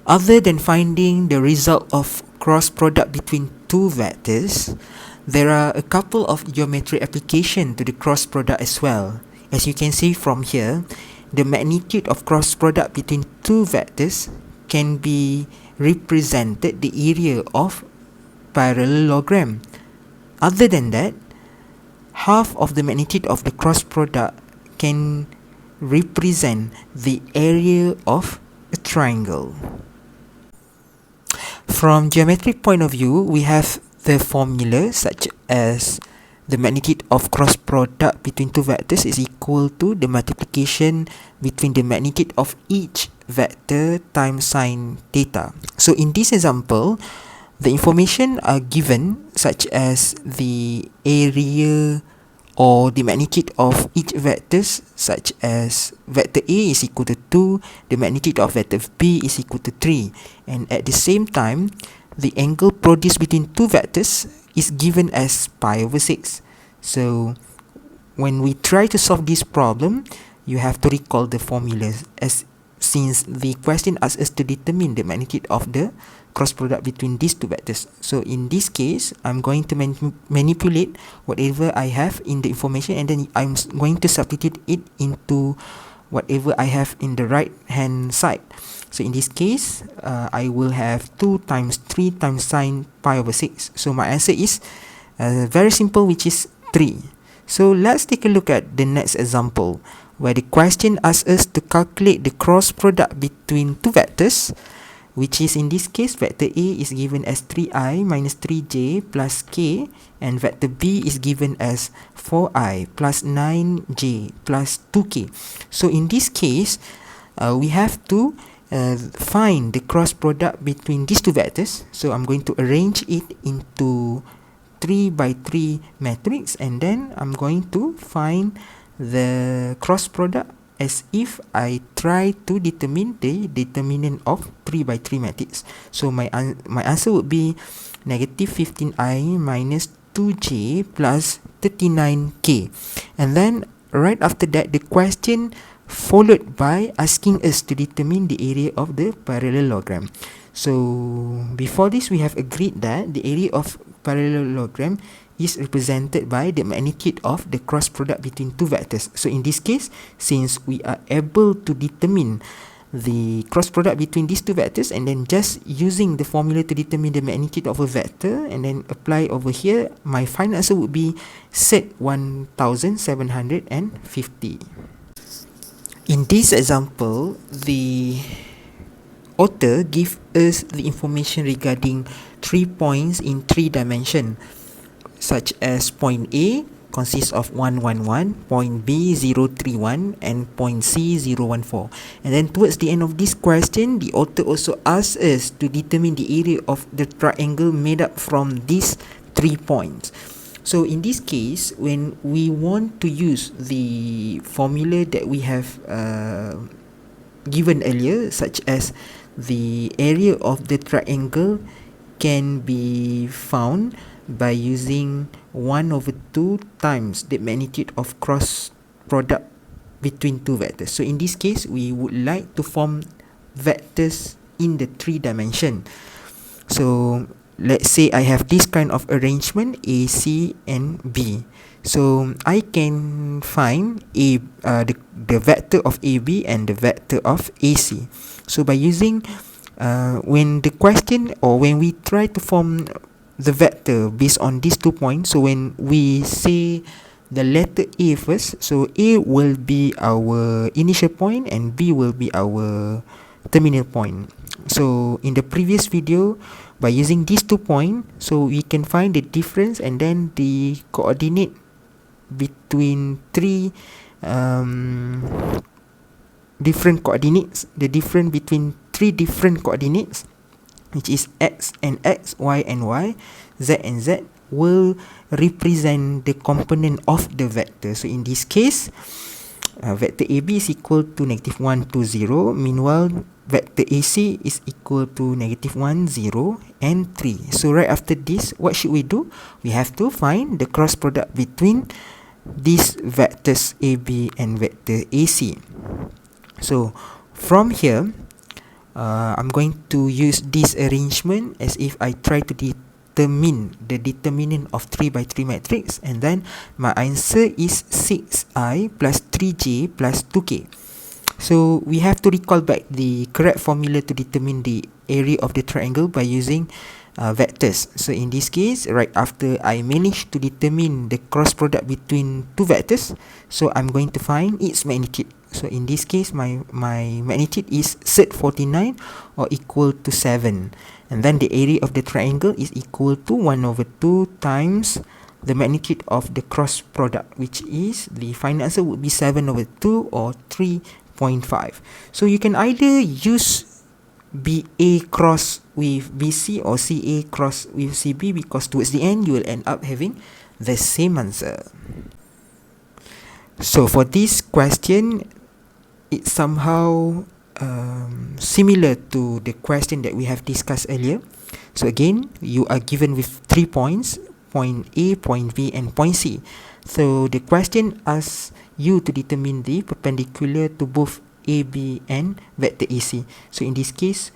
Other than finding the result of cross product between two vectors, there are a couple of geometry application to the cross product as well. As you can see from here, the magnitude of cross product between two vectors can be represented the area of parallelogram. Other than that, half of the magnitude of the cross product can represent the area of a triangle. From geometric point of view, we have the formula such as the magnitude of cross product between two vectors is equal to the multiplication between the magnitude of each vector times sine theta. So in this example, the information are given such as the area or the magnitude of each vectors, such as vector A is equal to 2, the magnitude of vector B is equal to 3, and at the same time the angle produced between two vectors is given as pi over 6. So when we try to solve this problem, you have to recall the formulas, as since the question asks us to determine the magnitude of the cross product between these two vectors. So in this case, I'm going to manipulate whatever I have in the information, and then I'm going to substitute it into whatever I have in the right hand side. So in this case, I will have 2 times 3 times sine pi over 6. So my answer is very simple, which is 3. So let's take a look at the next example, where the question asks us to calculate the cross product between two vectors, which is in this case vector A is given as 3i minus 3j plus k, and vector B is given as 4i plus 9j plus 2k. So in this case, we have to find the cross product between these two vectors. So I'm going to arrange it into 3 by 3 matrix, and then I'm going to find the cross product as if I try to determine the determinant of 3 by 3 matrix. So my answer would be negative 15i minus 2j plus 39k. And then right after that, the question followed by asking us to determine the area of the parallelogram. So before this, we have agreed that the area of parallelogram is represented by the magnitude of the cross product between two vectors. So in this case, since we are able to determine the cross product between these two vectors, and then just using the formula to determine the magnitude of a vector and then apply over here, my final answer would be set 1750. In this example, the author gives us the information regarding 3 points in 3 dimensions, such as point A consists of 111, point B 031, and point C 014. And then towards the end of this question, the author also asks us to determine the area of the triangle made up from these 3 points. So in this case, when we want to use the formula that we have given earlier, such as the area of the triangle can be found by using 1/2 times the magnitude of cross product between two vectors. So in this case, we would like to form vectors in the 3 dimension. So let's say I have this kind of arrangement, A, C, and B. So I can find the vector of AB and the vector of AC. So by using when the question, or when we try to form the vector based on these 2 points, so when we say the letter A first, so A will be our initial point and B will be our terminal point. So in the previous video, by using these 2 points, so we can find the difference, and then the coordinate between 3 different coordinates, the difference between 3 different coordinates, which is x and x, y and y, z and z, will represent the component of the vector. So in this case, vector AB is equal to -1, 2, 0. Meanwhile, vector AC is equal to -1, 0, and 3. So right after this, what should we do? We have to find the cross product between these vectors AB and vector AC. So from here, I'm going to use this arrangement as if I try to determine the determinant of 3 by 3 matrix, and then my answer is 6i plus 3j plus 2k. So we have to recall back the correct formula to determine the area of the triangle by using vectors. So in this case, right after I manage to determine the cross product between two vectors, so I'm going to find its magnitude. So in this case, my magnitude is set 49 or equal to 7. And then the area of the triangle is equal to 1 over 2 times the magnitude of the cross product, which is, the final answer would be 7 over 2 or 3.5. So you can either use BA cross with BC or CA cross with CB, because towards the end you will end up having the same answer. So for this question, it's somehow similar to the question that we have discussed earlier. So again, you are given with 3 points: point A, point B, and point C. So the question asks you to determine the perpendicular to both AB and vector AC. So in this case,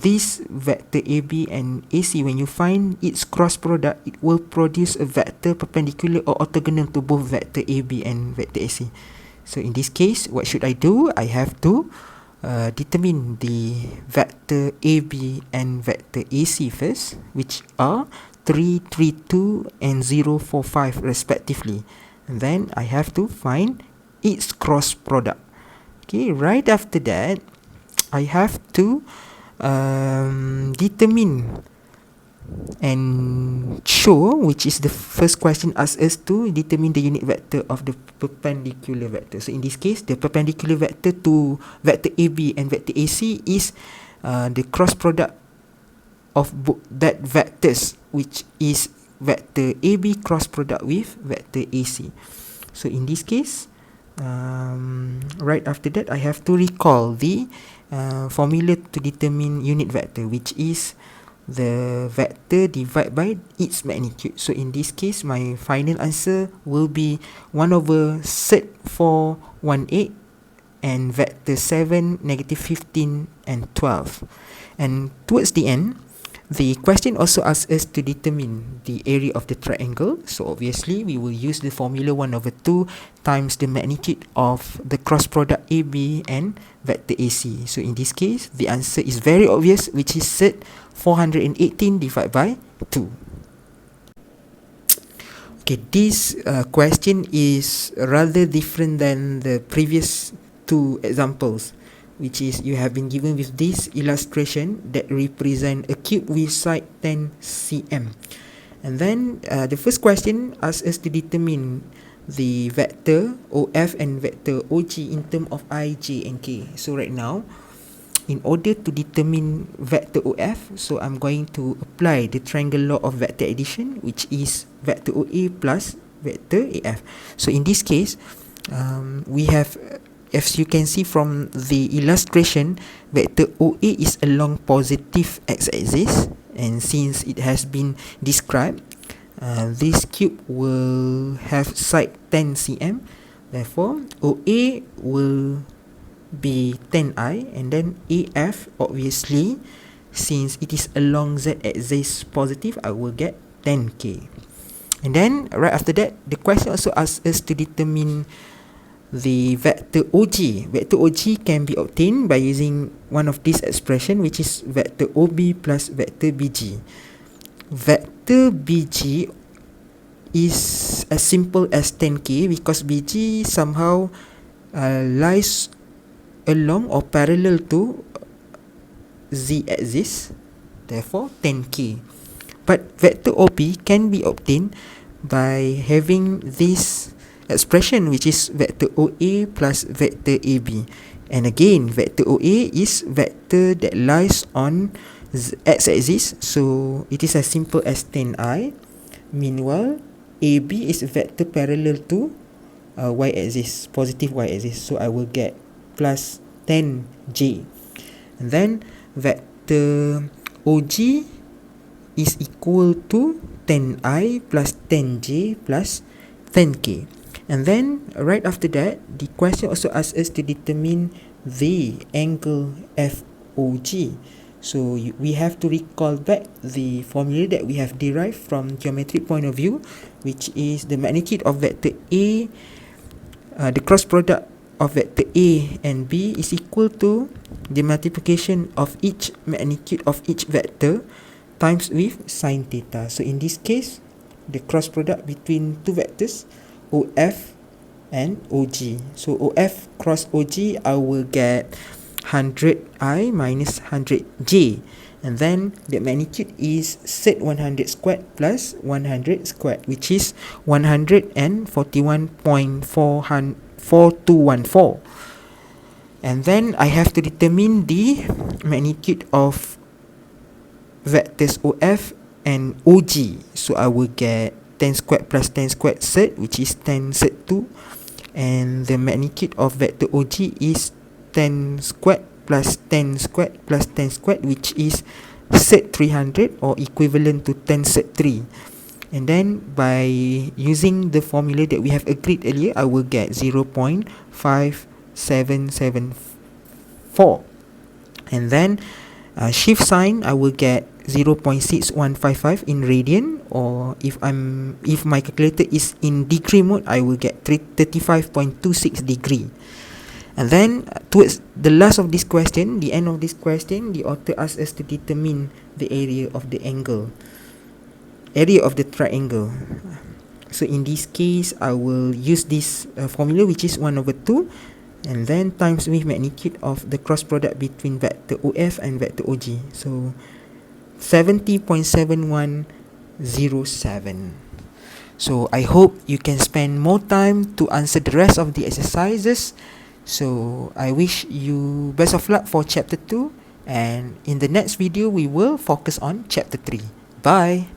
this vector AB and AC, when you find its cross product, it will produce a vector perpendicular or orthogonal to both vector AB and vector AC. So in this case, what should I do? I have to determine the vector AB and vector AC first, which are 3, 3, 2 and 0, 4, 5 respectively. And then I have to find its cross product. Okay, right after that, I have to determine and show, which is the first question asks us to determine the unit vector of the perpendicular vector. So in this case, the perpendicular vector to vector AB and vector AC is the cross product of that vectors, which is vector AB cross product with vector AC. So in this case, right after that, I have to recall the formula to determine unit vector, which is the vector divided by its magnitude. So in this case, my final answer will be 1 over set 4, 1, 8 and vector 7, negative 15 and 12. And towards the end, the question also asks us to determine the area of the triangle. So obviously, we will use the formula 1 over 2 times the magnitude of the cross product AB and vector AC. So in this case, the answer is very obvious, which is set 418 divided by 2. Okay, this question is rather different than the previous two examples, which is you have been given with this illustration that represent a cube with side 10 cm. And then the first question asks us to determine the vector OF and vector OG in terms of I, J and K. So right now, in order to determine vector OF, so I'm going to apply the triangle law of vector addition, which is vector OA plus vector AF. So in this case, we have, as you can see from the illustration, vector OA is along positive x-axis, and since it has been described, this cube will have side 10 cm. Therefore, OA will be 10i, and then AF, obviously, since it is along z-axis positive, I will get 10k. And then right after that, the question also asks us to determine the vector OG. Vector OG can be obtained by using one of these expression, which is vector OB plus vector BG. Vector BG is as simple as 10k, because BG somehow lies along or parallel to z-axis, therefore 10k. But vector OB can be obtained by having this expression, which is vector OA plus vector AB. And again, vector OA is vector that lies on x-axis, so it is as simple as 10i. Meanwhile, AB is vector parallel to y-axis, positive y-axis, so I will get plus 10j. And then vector OG is equal to 10i plus 10j plus 10k. And then right after that, the question also asks us to determine the angle OG. So we have to recall back the formula that we have derived from geometric point of view, which is the magnitude of vector A, the cross product of vector A and B is equal to the multiplication of each magnitude of each vector times with sine theta. So in this case, the cross product between two vectors OF and OG. So OF cross OG, I will get 100i minus 100j, and then the magnitude is set 100 squared plus 100 squared, which is 141.4214. And then I have to determine the magnitude of vectors OF and OG. So I will get 10 squared plus 10 squared set, which is 10 set 2, and the magnitude of vector OG is 10 squared plus 10 squared plus 10 squared, which is set 300 or equivalent to 10 set 3. And then by using the formula that we have agreed earlier, I will get 0.5774. And then shift sign, I will get 0.6155 in radian, or if my calculator is in degree mode, I will get 35.26 degree. And then towards the last of this question, the end of this question, the author asks us to determine the area of the triangle. So in this case, I will use this formula, which is 1/2, and then times with magnitude of the cross product between vector OF and vector OG. So 70.7107. So I hope you can spend more time to answer the rest of the exercises. So I wish you best of luck for chapter 2, and in the next video we will focus on chapter 3. Bye.